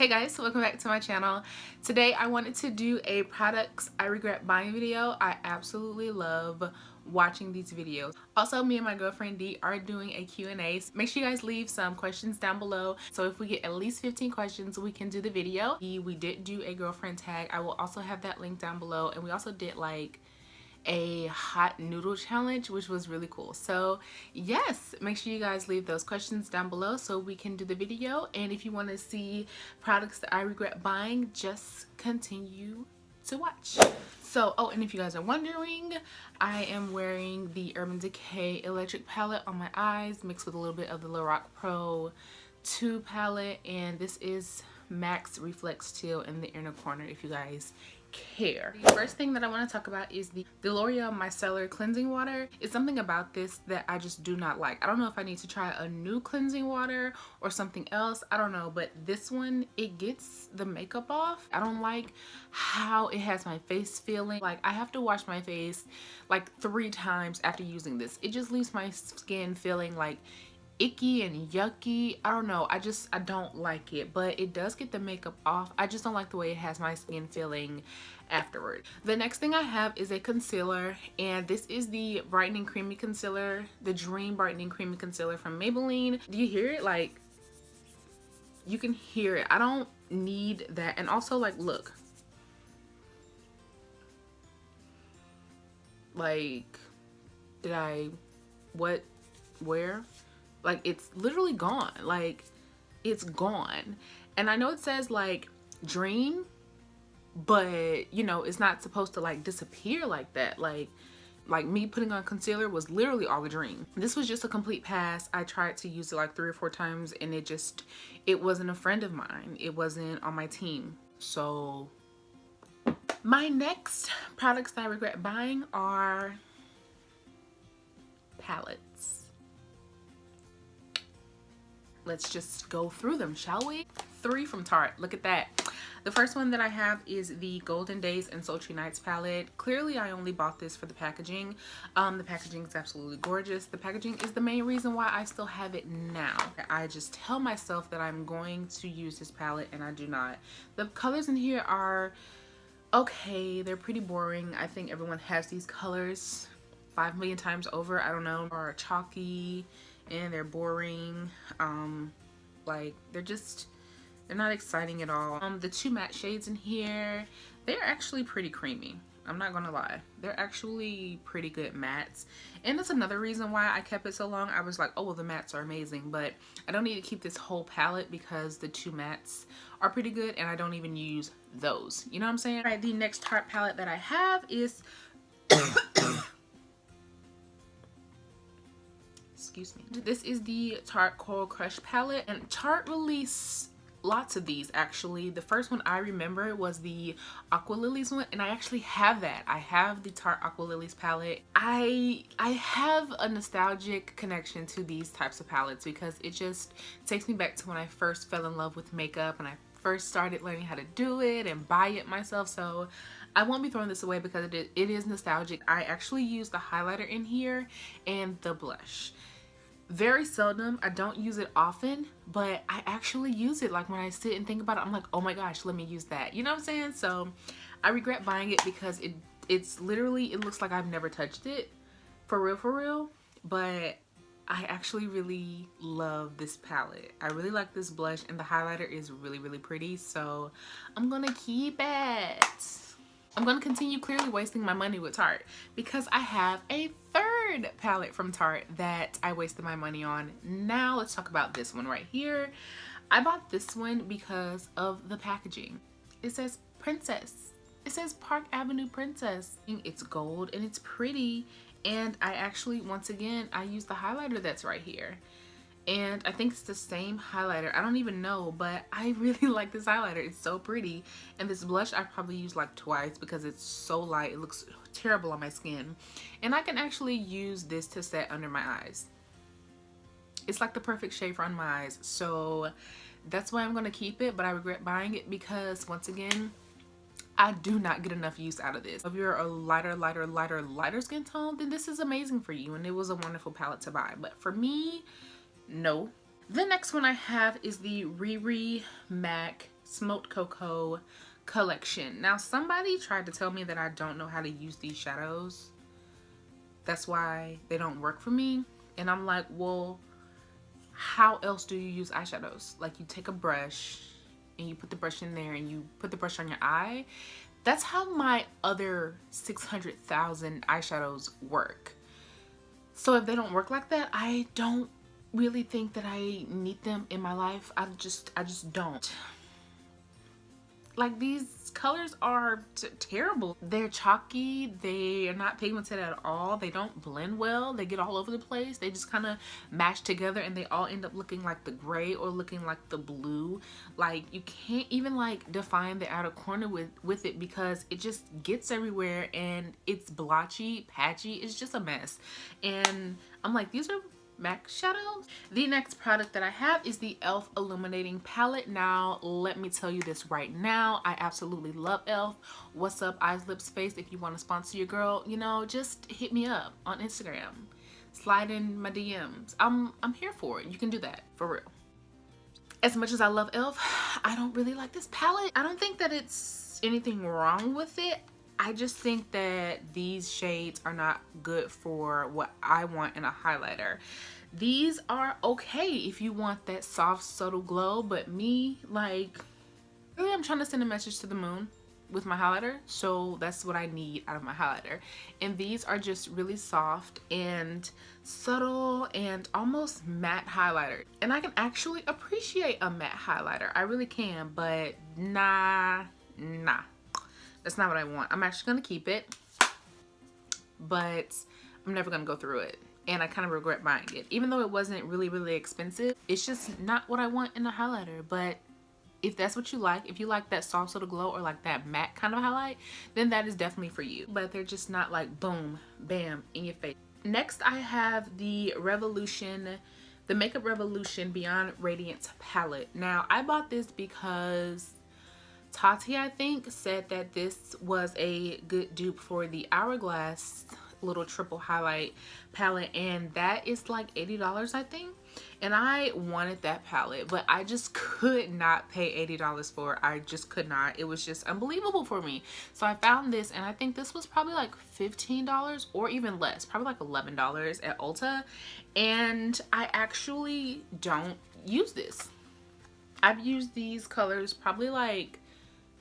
Hey guys, welcome back to my channel. Today I wanted to do a products I regret buying video. I absolutely love watching these videos. Also, me and my girlfriend Dee are doing a Q&A. Make sure you guys leave some questions down below. So if we get at least 15 questions, we can do the video. We did do a girlfriend tag. I will also have that link down below. And we also did like a hot noodle challenge, which was really cool. So yes, make sure you guys leave those questions down below so we can do the video. And if you want to see products that I regret buying, just continue to watch. So, oh, and if you guys are wondering, I am wearing the Urban Decay Electric palette on my eyes, mixed with a little bit of the Lorac Pro 2 palette, and this is Max Reflex Teal in the inner corner if you guys care. The first thing that I want to talk about is the L'Oreal Micellar Cleansing Water. It's something about this that I just do not like. I don't know if I need to try a new cleansing water or something else. I don't know, but this one, it gets the makeup off. I don't like how it has my face feeling. Like I have to wash my face like 3 times after using this. It just leaves my skin feeling like icky and yucky. I don't know, I don't like it, but it does get the makeup off. I just don't like the way it has my skin feeling afterward. The next thing I have is a concealer, and this is the Brightening Creamy Concealer, the Dream Brightening Creamy Concealer from Maybelline. Do you hear it? Like, you can hear it. I don't need that. And also, like, look, like, where? Like, it's literally gone. Like, it's gone. And I know it says like Dream, but you know, it's not supposed to like disappear like that. Like me putting on concealer was literally all a dream. This was just a complete pass. I tried to use it like 3 or 4 times and it wasn't a friend of mine. It wasn't on my team. So my next products that I regret buying are palettes. Let's just go through them, shall we? 3 from Tarte. Look at that. The first one that I have is the Golden Days and Sultry Nights palette. Clearly, I only bought this for the packaging. The packaging is absolutely gorgeous. The packaging is the main reason why I still have it now. I just tell myself that I'm going to use this palette and I do not. The colors in here are okay. They're pretty boring. I think everyone has these colors 5 million times over. I don't know. Are chalky and they're boring. Like they're not exciting at all. The 2 matte shades in here, they're actually pretty creamy. I'm not gonna lie, they're actually pretty good mattes, and that's another reason why I kept it so long. I was like, oh well, the mattes are amazing, but I don't need to keep this whole palette because the 2 mattes are pretty good and I don't even use those, you know what I'm saying? All right, the next Tarte palette that I have is excuse me, this is the Tarte Coral Crush palette, and Tarte released lots of these actually. The first one I remember was the Aqua Lilies one, and I actually have that. I have the Tarte Aqua Lilies palette. I have a nostalgic connection to these types of palettes because it just takes me back to when I first fell in love with makeup and I first started learning how to do it and buy it myself. So I won't be throwing this away because it is nostalgic. I actually use the highlighter in here and the blush. Very seldom. I don't use it often, but I actually use it. Like when I sit and think about it, I'm like, oh my gosh, let me use that. You know what I'm saying? So I regret buying it because it's literally, it looks like I've never touched it for real, but I actually really love this palette. I really like this blush, and the highlighter is really pretty, so I'm gonna keep it. I'm going to continue clearly wasting my money with Tarte because I have a third palette from Tarte that I wasted my money on. Now let's talk about this one right here. I bought this one because of the packaging. It says Princess. It says Park Avenue Princess. It's gold and it's pretty, and I actually, once again, I use the highlighter that's right here. And I think it's the same highlighter. I don't even know, but I really like this highlighter. It's so pretty. And this blush I probably used like twice because it's so light. It looks terrible on my skin. And I can actually use this to set under my eyes. It's like the perfect shade for under my eyes. So that's why I'm going to keep it, but I regret buying it because, once again, I do not get enough use out of this. If you're a lighter skin tone, then this is amazing for you. And it was a wonderful palette to buy. But for me, no. The next one I have is the Riri MAC Smoked Cocoa collection. Now, somebody tried to tell me that I don't know how to use these shadows. That's why they don't work for me. And I'm like, well, how else do you use eyeshadows? Like, you take a brush and you put the brush in there and you put the brush on your eye. That's how my other 600,000 eyeshadows work. So if they don't work like that, I don't really think that I need them in my life. I just don't. Like, these colors are terrible. They're chalky. They are not pigmented at all. They don't blend well. They get all over the place. They just kind of mash together and they all end up looking like the gray or looking like the blue. Like, you can't even like define the outer corner with it because it just gets everywhere and it's blotchy, patchy. It's just a mess. And I'm like, these are MAC shadows. The next product that I have is the e.l.f. Illuminating Palette. Now, let me tell you this right now. I absolutely love e.l.f. What's up, Eyes, Lips, Face? If you want to sponsor your girl, you know, just hit me up on Instagram. Slide in my DMs. I'm here for it. You can do that, for real. As much as I love e.l.f., I don't really like this palette. I don't think that it's anything wrong with it. I just think that these shades are not good for what I want in a highlighter. These are okay if you want that soft, subtle glow, but me, like, really, I'm trying to send a message to the moon with my highlighter, so that's what I need out of my highlighter. And these are just really soft and subtle and almost matte highlighter. And I can actually appreciate a matte highlighter. I really can, but nah. That's not what I want. I'm actually gonna keep it, but I'm never gonna go through it. And I kind of regret buying it. Even though it wasn't really expensive, it's just not what I want in a highlighter. But if that's what you like, if you like that soft sort of glow or like that matte kind of highlight, then that is definitely for you. But they're just not like boom, bam, in your face. Next, I have the Makeup Revolution Beyond Radiance palette. Now, I bought this because Tati, I think, said that this was a good dupe for the Hourglass little triple highlight palette, and that is like $80, I think. And I wanted that palette, but I just could not pay $80 for it. I just could not. It was just unbelievable for me. So I found this, and I think this was probably like $15 or even less, probably like $11 at Ulta. And I actually don't use this. I've used these colors probably like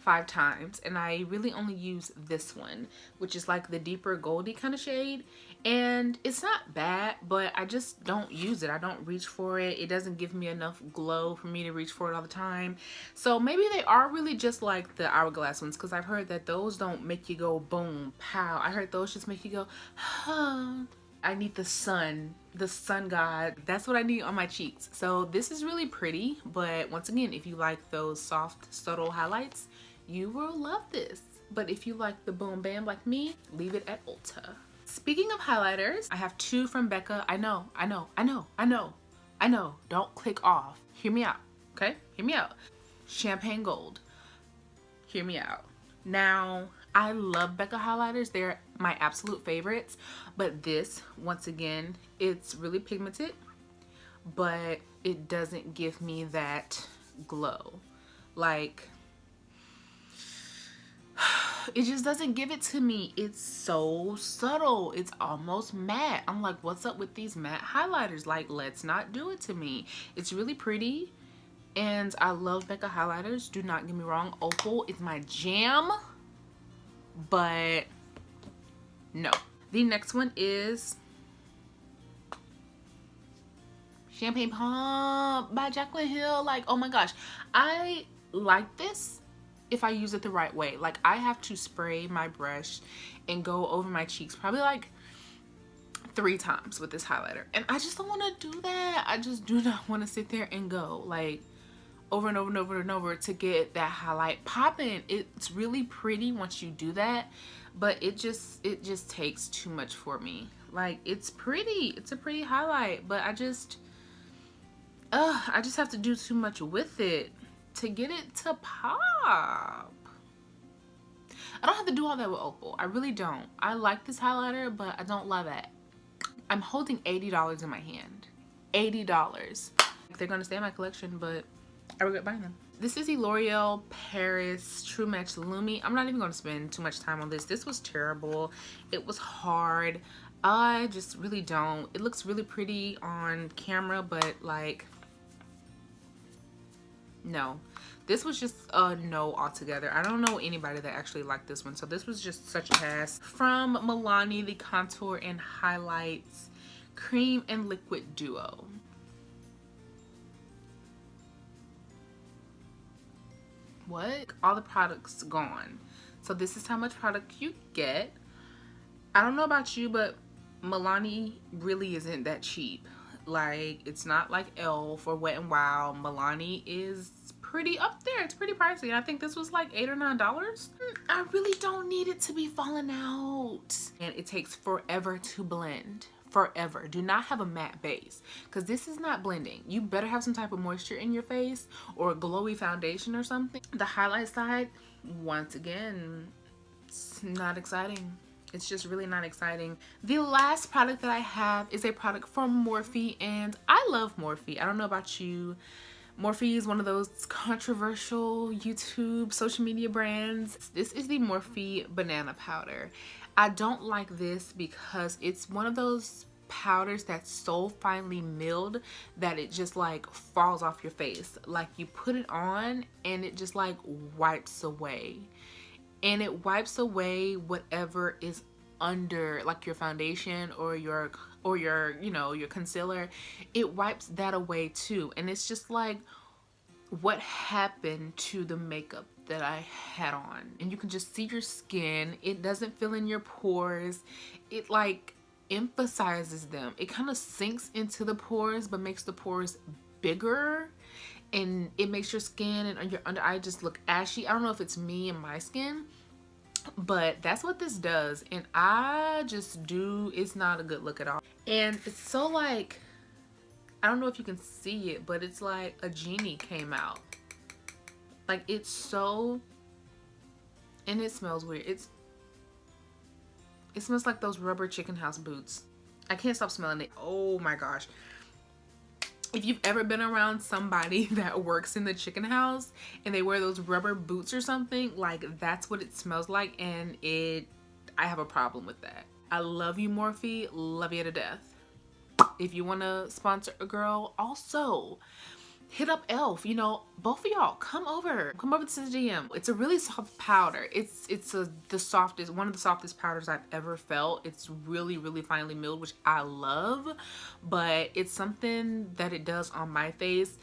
5 times, and I really only use this one, which is like the deeper goldy kind of shade. And it's not bad, but I just don't use it. I don't reach for it. It doesn't give me enough glow for me to reach for it all the time. So maybe they are really just like the Hourglass ones, because I've heard that those don't make you go boom, pow. I heard those just make you go, huh. I need the sun god. That's what I need on my cheeks. So this is really pretty, but once again, if you like those soft, subtle highlights, you will love this. But if you like the boom bam like me, leave it at Ulta. Speaking of highlighters, I have 2 from Becca. I know. Don't click off. Hear me out, okay? Hear me out. Champagne Gold. Hear me out. Now, I love Becca highlighters. They're my absolute favorites. But this, once again, it's really pigmented, but it doesn't give me that glow. Like, it just doesn't give it to me. It's so subtle. It's almost matte. I'm like, what's up with these matte highlighters? Like, let's not do it to me. It's really pretty, and I love Becca highlighters. Do not get me wrong. Opal is my jam, but no. The next one is Champagne Pump by Jaclyn Hill. Like, oh my gosh. I like this if I use it the right way. Like, I have to spray my brush and go over my cheeks probably like 3 times with this highlighter, and I just don't want to do that. I just do not want to sit there and go like over and over and over and over to get that highlight popping. It's really pretty once you do that, but it just takes too much for me. Like, it's pretty, it's a pretty highlight, but I just have to do too much with it to get it to pop. I don't have to do all that with Opal. I really don't. I like this highlighter, but I don't love it. I'm holding $80 in my hand. $80. They're gonna stay in my collection, but I regret buying them. This is the L'Oreal Paris True Match Lumi. I'm not even going to spend too much time on this. This was terrible. It was hard. I just really don't. It looks really pretty on camera, but like, no. This was just a no altogether. I don't know anybody that actually liked this one. So this was just such a pass. From Milani, the Contour and Highlights Cream and Liquid Duo. What? All the products gone. So this is how much product you get. I don't know about you, but Milani really isn't that cheap. Like, it's not like Elf or Wet n Wild. Milani is pretty up there. It's pretty pricey. And I think this was like $8 or $9. I really don't need it to be falling out. And it takes forever to blend. Forever. Do not have a matte base, because this is not blending. You better have some type of moisture in your face or a glowy foundation or something. The highlight side, once again, it's not exciting. It's just really not exciting. The last product that I have is a product from Morphe, and I love Morphe. I don't know about you. Morphe is one of those controversial YouTube social media brands. This is the Morphe Banana Powder. I don't like this because it's one of those powders that's so finely milled that it just like falls off your face. Like, you put it on and it just like wipes away. And it wipes away whatever is under, like your foundation or your you know, your concealer. It wipes that away too. And it's just like, what happened to the makeup that I had on? And you can just see your skin. It doesn't fill in your pores. It like emphasizes them. It kind of sinks into the pores but makes the pores bigger, and it makes your skin and your under eye just look ashy. I don't know if it's me and my skin, but that's what this does. And I just do, it's not a good look at all. And it's so like, I don't know if you can see it, but it's like a genie came out. Like, it's so, and it smells weird. It smells like those rubber chicken house boots. I can't stop smelling it. Oh my gosh. If you've ever been around somebody that works in the chicken house and they wear those rubber boots or something, like, that's what it smells like. And I have a problem with that. I love you, Morphe. Love you to death. If you want to sponsor a girl, also hit up Elf. You know, both of y'all, come over to the DM. It's a really soft powder. It's the softest, one of the softest powders I've ever felt. It's really, really finely milled, which I love, but it's something that it does on my face.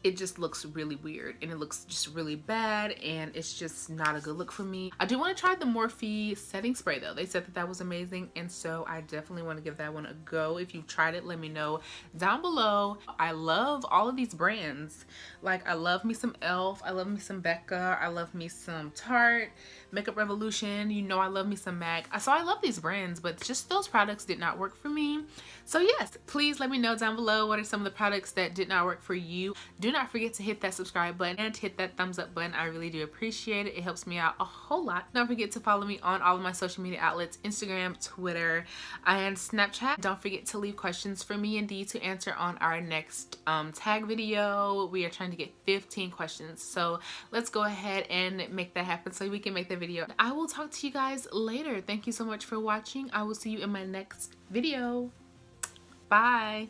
It just looks really weird, and it looks just really bad, and it's just not a good look for me. I do want to try the Morphe setting spray though. They said that that was amazing, and so I definitely want to give that one a go. If you've tried it, let me know down below. I love all of these brands. Like, I love me some Elf, I love me some Becca, I love me some Tarte, Makeup Revolution, you know I love me some MAC. So I love these brands, but just those products did not work for me. So yes, please let me know down below what are some of the products that did not work for you. Do not forget to hit that subscribe button and hit that thumbs up button. I really do appreciate it. It helps me out a whole lot. Don't forget to follow me on all of my social media outlets, Instagram, Twitter, and Snapchat. Don't forget to leave questions for me and Dee to answer on our next tag video. We are trying to get 15 questions. So let's go ahead and make that happen so we can make the video. I will talk to you guys later. Thank you so much for watching. I will see you in my next video. Bye.